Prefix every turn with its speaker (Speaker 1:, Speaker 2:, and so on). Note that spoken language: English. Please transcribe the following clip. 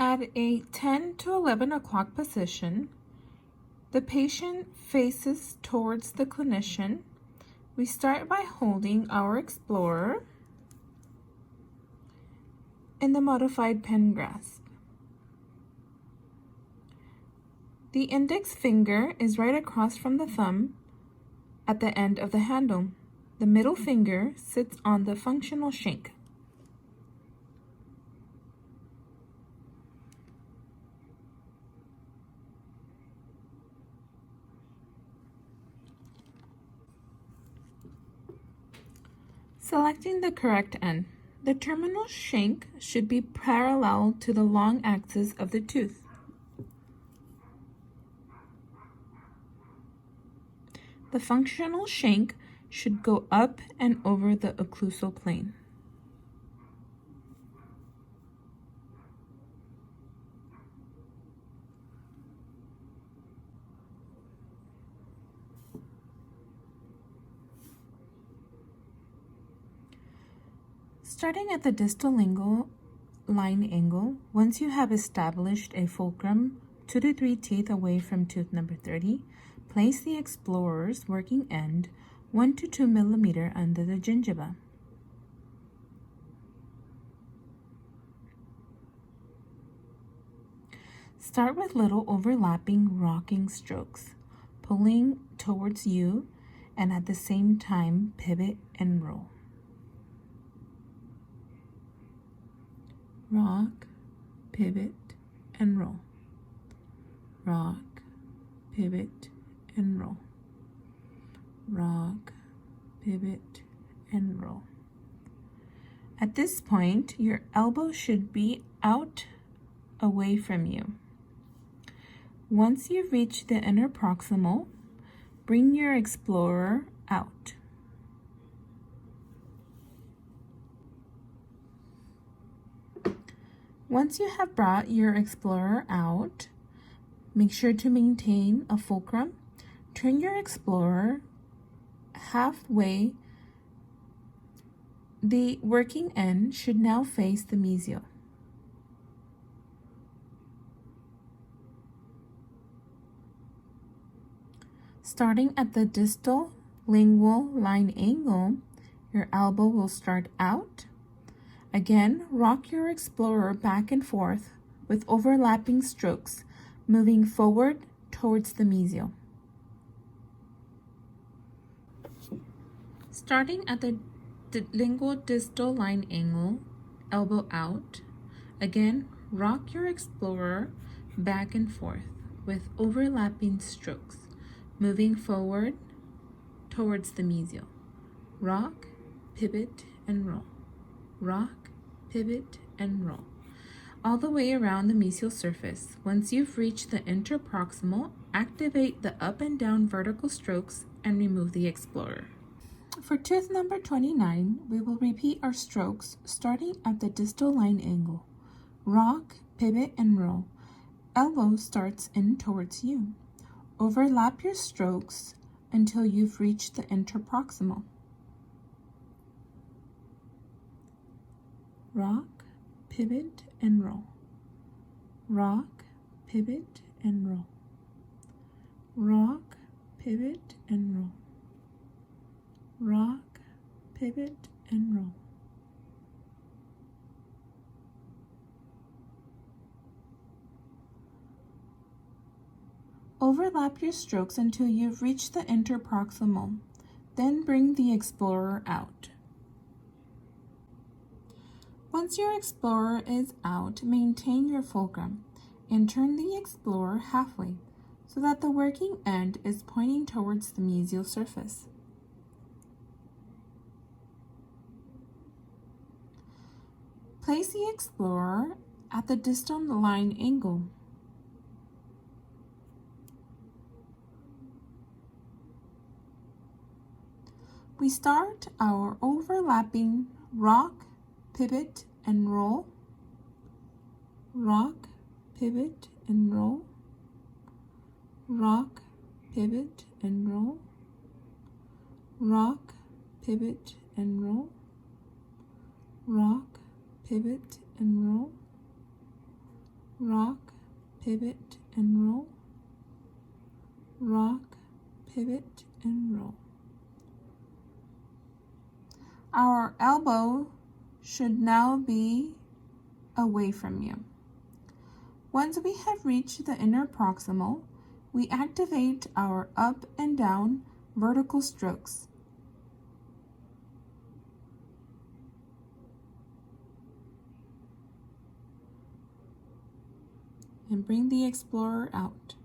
Speaker 1: At a 10 to 11 o'clock position, the patient faces towards the clinician. We start by holding our explorer in the modified pen grasp. The index finger is right across from the thumb at the end of the handle. The middle finger sits on the functional shank. Selecting the correct end. The terminal shank should be parallel to the long axis of the tooth. The functional shank should go up and over the occlusal plane. Starting at the distal lingual line angle, once you have established a fulcrum 2 to 3 teeth away from tooth number 30, place the explorer's working end 1 to 2 millimeter under the gingiva. Start with little overlapping rocking strokes, pulling towards you and at the same time pivot and roll. Rock, pivot, and roll. Rock, pivot, and roll. Rock, pivot, and roll. At this point, your elbow should be out away from you. Once you reach the interproximal, bring your explorer out. Once you have brought your explorer out, make sure to maintain a fulcrum. Turn your explorer halfway. The working end should now face the mesial. Starting at the distal lingual line angle, your elbow will start out. Again, rock your explorer back and forth with overlapping strokes, moving forward towards the mesial. Starting at the lingual distal line angle, elbow out. Again, rock your explorer back and forth with overlapping strokes, moving forward towards the mesial. Rock, pivot, and roll. Rock, pivot, and roll. All the way around the mesial surface. Once you've reached the interproximal, activate the up and down vertical strokes and remove the explorer. For tooth number 29, we will repeat our strokes starting at the distal line angle. Rock, pivot, and roll. Elbow starts in towards you. Overlap your strokes until you've reached the interproximal. Rock, pivot, and roll. Rock, pivot, and roll. Rock, pivot, and roll. Rock, pivot, and roll. Overlap your strokes until you've reached the interproximal. Then bring the explorer out. Once your explorer is out, maintain your fulcrum and turn the explorer halfway so that the working end is pointing towards the mesial surface. Place the explorer at the distal line angle. We start our overlapping rock, pivot, and roll. Rock, pivot, and roll. Rock, pivot, and roll. Rock, pivot, and roll. Rock, pivot, and roll. rock, pivot, and roll, rock, pivot, and roll. Our elbow should now be away from you. Once we have reached the inner proximal, we activate our up and down vertical strokes. And bring the explorer out.